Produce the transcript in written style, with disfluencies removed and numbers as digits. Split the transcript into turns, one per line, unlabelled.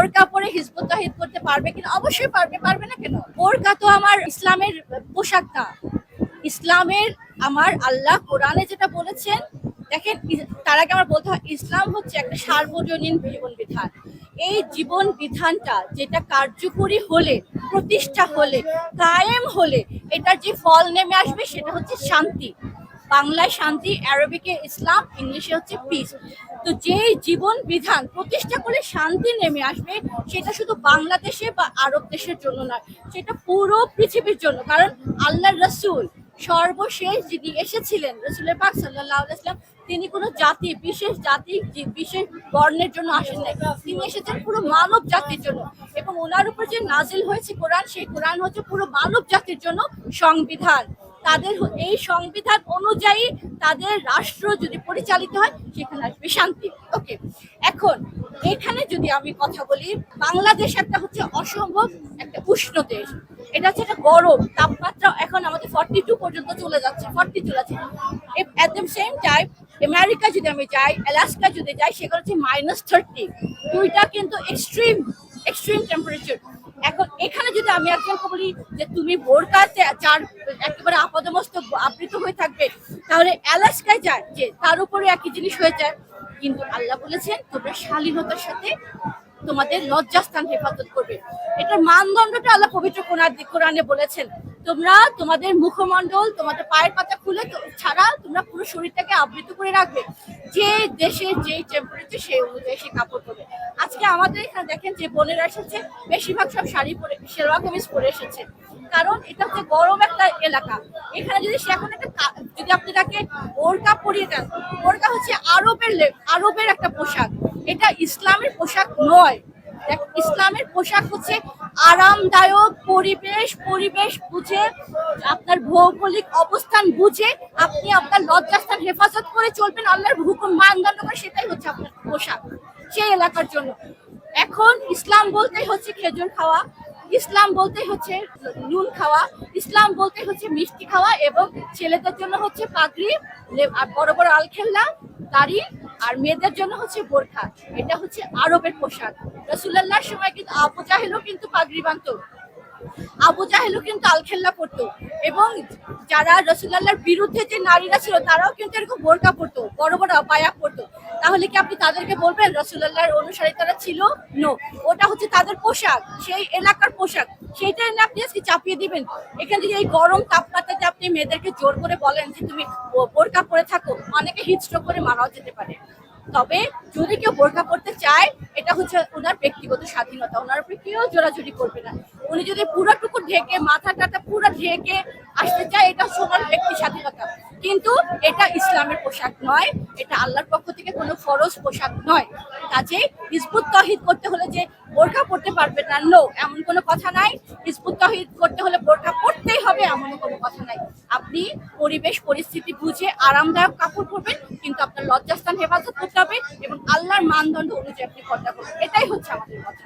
বোরকা পরে হিজবুত তাওহীদ করতে পারবে কিনা? অবশ্যই পারবে, পারবে না কেন? বোরকা তো আমার ইসলামের পোশাক না। ইসলামের আমার আল্লাহ কোরআনে যেটা বলেছেন, দেখেন তার আগে আমার বলতে হয় ইসলাম হচ্ছে একটা সার্বজনীন জীবন বিধান। এই জীবন বিধানটা যেটা কার্যকরী হলে, প্রতিষ্ঠা হলে, কায়েম হলে এটার যে ফল নেমে আসবে সেটা হচ্ছে শান্তি। বাংলায় শান্তি, আরবিকে ইসলাম, ইংলিশে হচ্ছে পিস। তো যে জীবন বিধান প্রতিষ্ঠা করে শান্তি নেমে আসবে সেটা শুধু বাংলাদেশে বা আরব দেশের জন্য নয়, সেটা পুরো পৃথিবীর জন্য। কারণ আল্লাহ রসুল সর্বশেষ যিনি এসেছিলেন, রসুলের পাক সাল্লাল্লাহু আলাইহি ওয়াসাল্লাম, তিনি কোনো জাতি, বিশেষ জাতি, বিশেষ বর্ণের জন্য আসেন নাই। তিনি এসেছেন পুরো মানব জাতির জন্য। এবং ওনার উপর যে নাজিল হয়েছে কোরআন, সেই কোরআন হচ্ছে পুরো মানব জাতির জন্য সংবিধান। তাদের এই সংবিধান অনুযায়ী তাদের রাষ্ট্র যদি পরিচালিত হয় সেখানে আসবে শান্তি। ওকে, এখন এখানে যদি আমি কথা বলি, বাংলাদেশ একটা হচ্ছে অসম্ভব একটা উষ্ণ দেশ। এটা হচ্ছে একটা গরম তাপমাত্রা, এখন আমাদের 42 পর্যন্ত চলে যাচ্ছে, 40 চলে যাচ্ছে। At the same time America যদি আমি যাই, আলাস্কা যদি যাই, সেখানে হচ্ছে -30। দুইটা কিন্তু এক্সট্রিম এক্সট্রিম টেম্পারেচার। এখন এখানে যদি আমি একজনকে বলি যে তুমি বোরকাতে চার একেবারে আপাদমস্তক আবৃত হয়ে থাকবে, তাহলে আলাস্কায় যায় যে তার উপরে একই জিনিস হয়ে যায়। কিন্তু আল্লাহ বলেছেন তোমরা শালীনতার সাথে তোমাদের লজ্জাস্থান হেফাজত করবে। এটার মানদণ্ডটা আল্লাহ পবিত্র কোরআনে বলেছেন, তোমরা তোমাদের মুখমণ্ডল, তোমাদের পায়ের পাতা খুলে ছাড়া তোমরা পুরো শরীরটাকে আবৃত করে রাখবে। যে দেশে যেই টেম্পারেচার সেই অনুযায়ী সে কাপড় পরবে। আজকে আমাদের এখানে দেখেন যে বোনেরা এসেছে, বেশিরভাগ সব শাড়ি পরে, সেলওয়ার কামিজ পরে এসেছে। কারণ এটা হচ্ছে গরম একটা এলাকা। এখানে যদি সে এখন একটা যদি আপনি তাকে বোরকা পরিয়ে দেন, বোরকা হচ্ছে আরবের একটা পোশাক, এটা ইসলামের পোশাক নয়। ইসলামের পোশাক হচ্ছে আরামদায়ক পরিবেশ বুঝে, আপনার ভৌগোলিক অবস্থান বুঝে আপনি আপনার লজ্জাস্থান হেফাজত করে চলবেন, আল্লাহর হুকুম মানদণ্ড করে, সেটাই হচ্ছে আপনার পোশাক সেই এলাকার জন্য। এখন ইসলাম বলতেই হচ্ছে খেজুর খাওয়া, ইসলাম বলতেই হচ্ছে নুন খাওয়া, ইসলাম বলতে হচ্ছে মিষ্টি খাওয়া, এবং ছেলেদের জন্য হচ্ছে পাগড়ি আর বড় বড় আলখেল্লা দাড়ি, আর মেয়েদের জন্য হচ্ছে বোরখা। এটা হচ্ছে আরবের পোশাক। রাসূলুল্লাহর সময় কিন্তু আবু জাহেলও কিন্তু পাগড়ি বাঁধতো, আবু জাহেলও কিন্তু আলখেল্লা পরতো, এবং যারা রাসূলুল্লাহর বিরুদ্ধে যে নারীরা ছিল তারাও কিন্তু এরকম বোরকা পরতো, বড় বড় আবায়া পরতো। তাহলে কি আপনি তাদেরকে বলবেন রাসূলুল্লাহর অনুসারী তারা ছিল? নো, ওটা হচ্ছে তাদের পোশাক, সেই এলাকার পোশাক, সেইটা এনে আপনি আজকে চাপিয়ে দিবেন। এখানে যদি এই গরম তাপমাত্রাতে আপনি মেয়েদেরকে জোর করে বলেন যে তুমি বোরকা পরে থাকো, অনেকে হিটস্ট্রোক করে মারাও যেতে পারে। তবে যদি কেউ বোরকা পড়তে চায়, এটা হচ্ছে ওনার ব্যক্তিগত স্বাধীনতা, ওনার উপরে কেউ জোরাজুরি করবে না। উনি যদি পুরোটুকু ঢেকে, মাথা টাটা পুরো ঢেকে আসতে চায়, এটা হচ্ছে ওনার ব্যক্তি স্বাধীনতা। কিন্তু এটা ইসলামের পোশাক নয়, এটা আল্লাহর পক্ষ থেকে কোনো ফরজ পোশাক নয়। কাজেই হিজবুত তাওহীদ করতে হলে যে বোরকা পড়তে পারবে না, নো, এমন কোনো কথা নাই। হিজবুত তাওহীদ করতে হলে বোরকা পড়তেই হবে এমন কোনো কথা নাই। আপনি পরিবেশ পরিস্থিতি বুঝে আরামদায়ক কাপড় পরবেন, কিন্তু আপনার লজ্জাস্থান হেফাজত করতে হবে এবং আল্লাহর মানদণ্ড অনুযায়ী আপনি পর্দা করবেন। এটাই হচ্ছে আমাদের কথা।